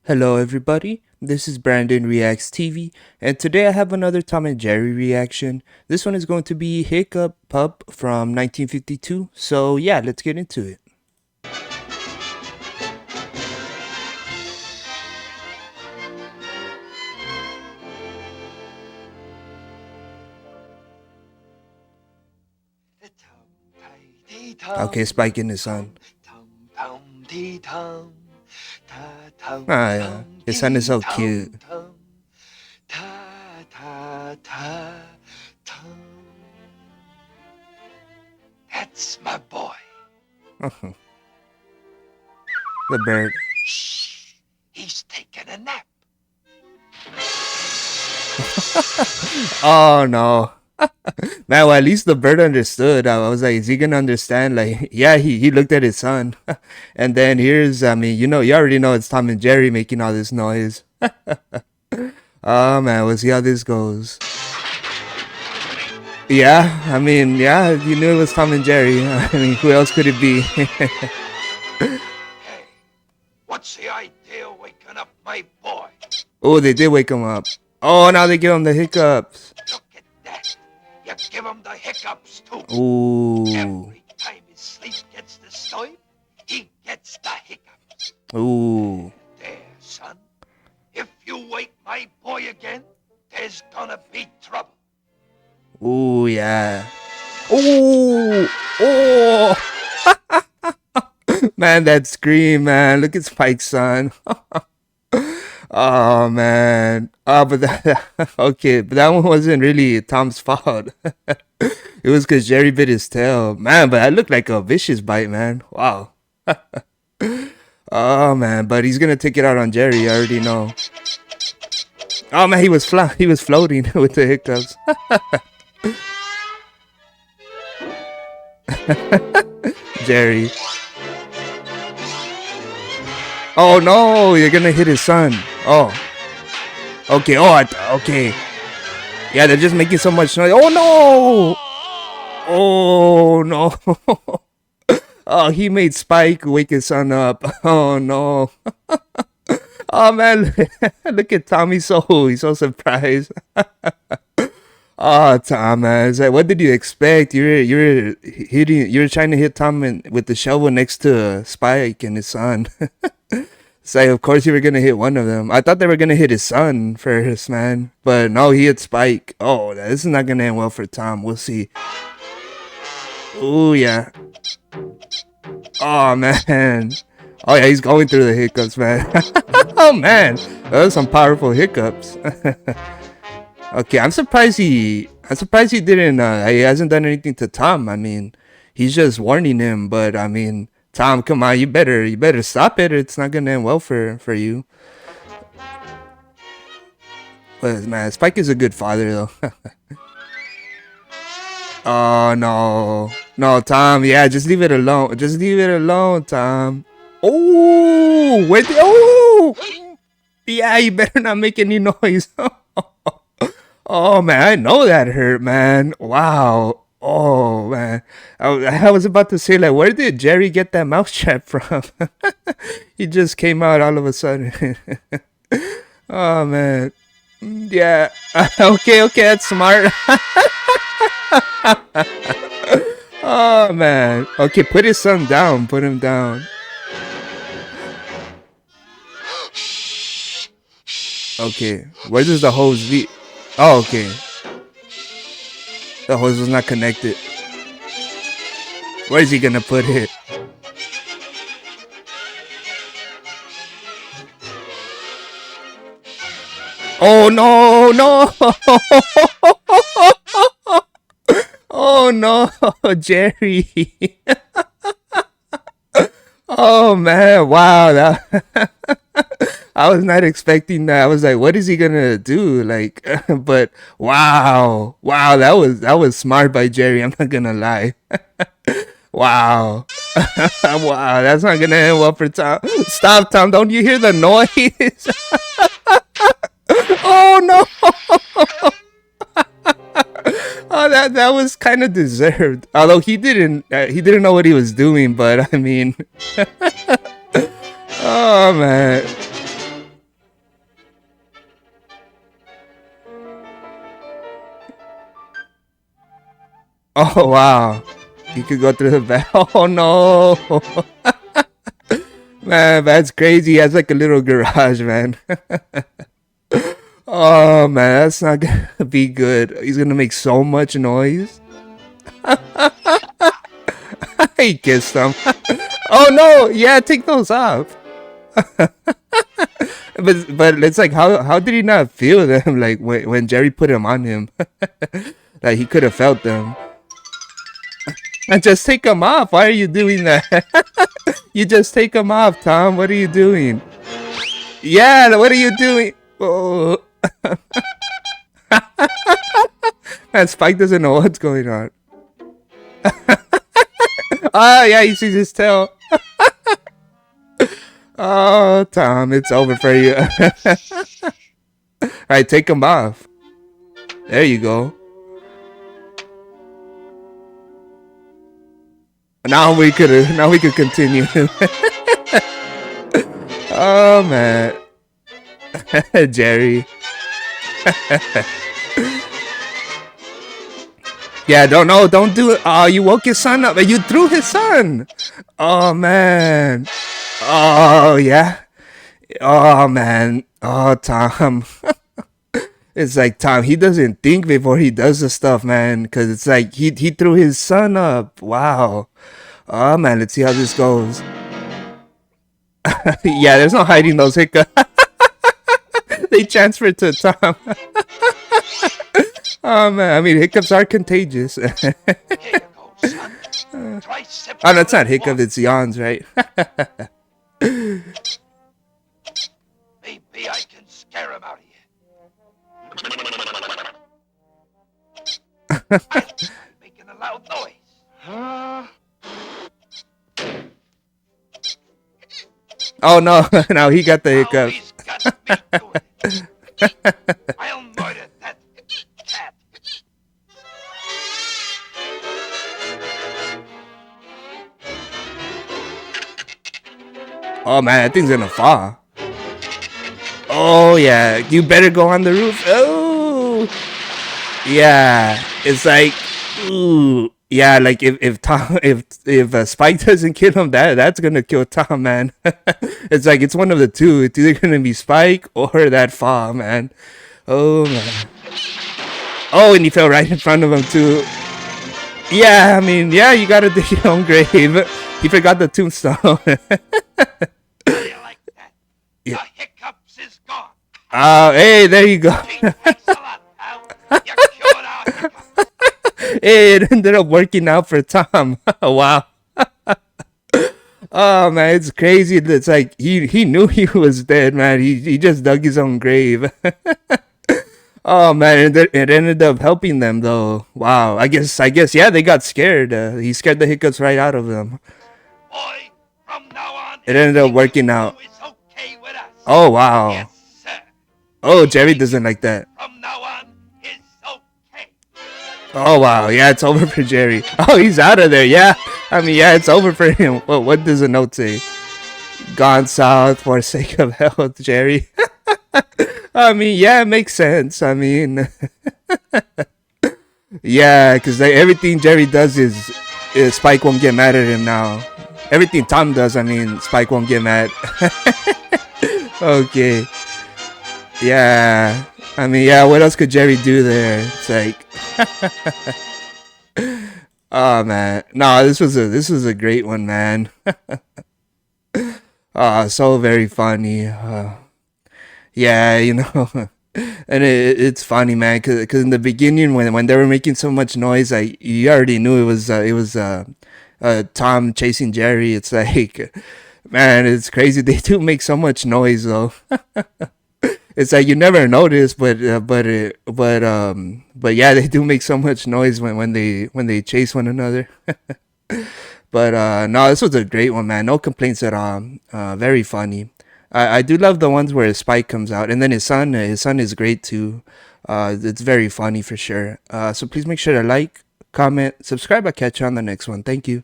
Hello everybody, this is Brandon Reacts TV, and today I have another Tom and Jerry reaction. This one is going to be Hic-cup Pup from 1952, so yeah, let's get into it. Okay, Spike and his son. Ah yeah, his son is so cute. That's my boy. The bird. Shh. He's taking a nap. Oh no. Man, well, at least the bird understood. I was like, is he gonna understand? Like, yeah, he looked at his son. And then here's, I mean, you already know it's Tom and Jerry making all this noise. Oh man, we'll see how this goes. Yeah, I mean, yeah, you knew it was Tom and Jerry. I mean, who else could it be? Hey, what's the idea of waking up my boy? Oh, they did wake him up. Oh, now they give him the hiccups. Look at that. You give him the hiccups too. Ooh. Every time his sleep gets disturbed, he gets the hiccups. Ooh. There, son. If you wake my boy again, there's gonna be trouble. Ooh, yeah. Ooh. Oh. Man, that scream, man. Look at Spike's son. Oh man. Oh, but that okay, but that one wasn't really Tom's fault. It was because Jerry bit his tail, man. But that looked like a vicious bite, man. Wow. Oh man, but he's gonna take it out on Jerry. I already know. Oh man, he was floating with the hiccups. Jerry. Oh no, you're gonna hit his son. Oh. Okay. Oh, okay. Yeah, they're just making so much noise. Oh no! Oh no! Oh, he made Spike wake his son up. Oh no! Oh man, look at Tom. He's so surprised. Oh, Tom, man. It's like, what did you expect? You were trying to hit Tom with the shovel next to Spike and his son. It's like, of course you were gonna hit one of them. I thought they were gonna hit his son first, man. But no, he hit Spike. Oh, this is not gonna end well for Tom. We'll see. Oh yeah. Oh man. Oh yeah, he's going through the hiccups, man. Oh man, those are some powerful hiccups. Okay, I'm surprised he didn't. He hasn't done anything to Tom. I mean, he's just warning him. But I mean, Tom, come on, you better stop it. It's not gonna end well for you. But man, Spike is a good father though. Oh no, no, Tom. Yeah, just leave it alone. Just leave it alone, Tom. Oh, wait. Oh, yeah. You better not make any noise. Oh man, I know that hurt, man. Wow. Oh man, I was about to say like, where did Jerry get that mousetrap from? He just came out all of a sudden. Oh man, yeah. Okay, okay, that's smart. Oh man. Okay, put his son down. Put him down. Okay, where does the hose lead? Oh, okay. The hose was not connected. Where is he gonna put it? Oh no, no! Oh no, Jerry! Oh man, wow! I was not expecting that. I was like, what is he gonna do? Like, but wow, wow, that was smart by Jerry. I'm not gonna lie. Wow. Wow, that's not gonna end well for Tom. Stop, Tom. Don't you hear the noise? Oh no. Oh, that was kind of deserved. Although he didn't know what he was doing, but I mean, oh man. Oh wow. You could go through the back. Oh no. Man, that's crazy. He has like a little garage, man. Oh man, that's not gonna be good. He's gonna make so much noise. He kissed him. Oh no, yeah, take those off. But it's like how did he not feel them like when Jerry put him on him? Like he could have felt them. And just take them off. Why are you doing that? You just take them off, Tom. What are you doing? Yeah, what are you doing? Oh. And Spike doesn't know what's going on. Oh yeah, he sees his tail. Oh, Tom, it's over for you. Alright, take him off. There you go. Now we could continue. Oh man. Jerry. Yeah, don't do it. Oh, you woke his son up and you threw his son. Oh man. Oh yeah. Oh man. Oh Tom. It's like Tom, he doesn't think before he does the stuff, man. Cause it's like he threw his son up. Wow. Oh man, let's see how this goes. Yeah, there's no hiding those hiccups. They transferred to Tom. Oh man, I mean hiccups are contagious. Here you go, son. Try sipping Oh, that's on not it hiccups, once. it's yawns, right? Maybe I can scare him out of here. I'm making a loud noise. Oh no, now he got the Now hiccups. he's got me doing it. I'll murder that cat. Oh man, that thing's gonna fall. Oh yeah, you better go on the roof. Oh yeah, it's like, ooh, yeah, like if Tom if Spike doesn't kill him, that's gonna kill Tom, man. It's like it's one of the two. It's either gonna be Spike or that fall, man. Oh man. Oh, and he fell right in front of him too. Yeah, I mean, yeah, you gotta dig your own grave. He forgot the tombstone. How do you like that? Yeah. The hiccups is gone. Oh, hey, there you go. Gee, thanks a lot, pal. You cured our hiccups. Hey, it ended up working out for Tom. Wow. Oh man, it's crazy. It's like he knew he was dead, man. He just dug his own grave. Oh man, it ended up helping them though. Wow. I guess yeah, they got scared. He scared the hiccups right out of them. Boy, from now on, It ended up working out. it's okay with us. Oh wow. Yes, sir. Oh, Jerry doesn't like that. From now on, it's okay. Oh wow, yeah, it's over for Jerry. Oh, he's out of there. Yeah, I mean, yeah, it's over for him. What does the note say? Gone south for sake of health, Jerry. I mean, yeah, it makes sense. I mean, yeah, because everything Jerry does is Spike won't get mad at him now. Everything Tom does, I mean, Spike won't get mad. Okay. Yeah. I mean, yeah, what else could Jerry do there? It's like, oh man, no, this was a great one, man. So very funny. Yeah, you know, and it's funny, man, because in the beginning when they were making so much noise, you already knew it was Tom chasing Jerry. It's like, man, it's crazy. They do make so much noise though. It's like you never notice, but yeah, they do make so much noise when they chase one another. But no, this was a great one, man. No complaints at all. Very funny. I do love the ones where Spike comes out, and then his son is great too. It's very funny for sure. So please make sure to like, comment, subscribe. I'll catch you on the next one. Thank you.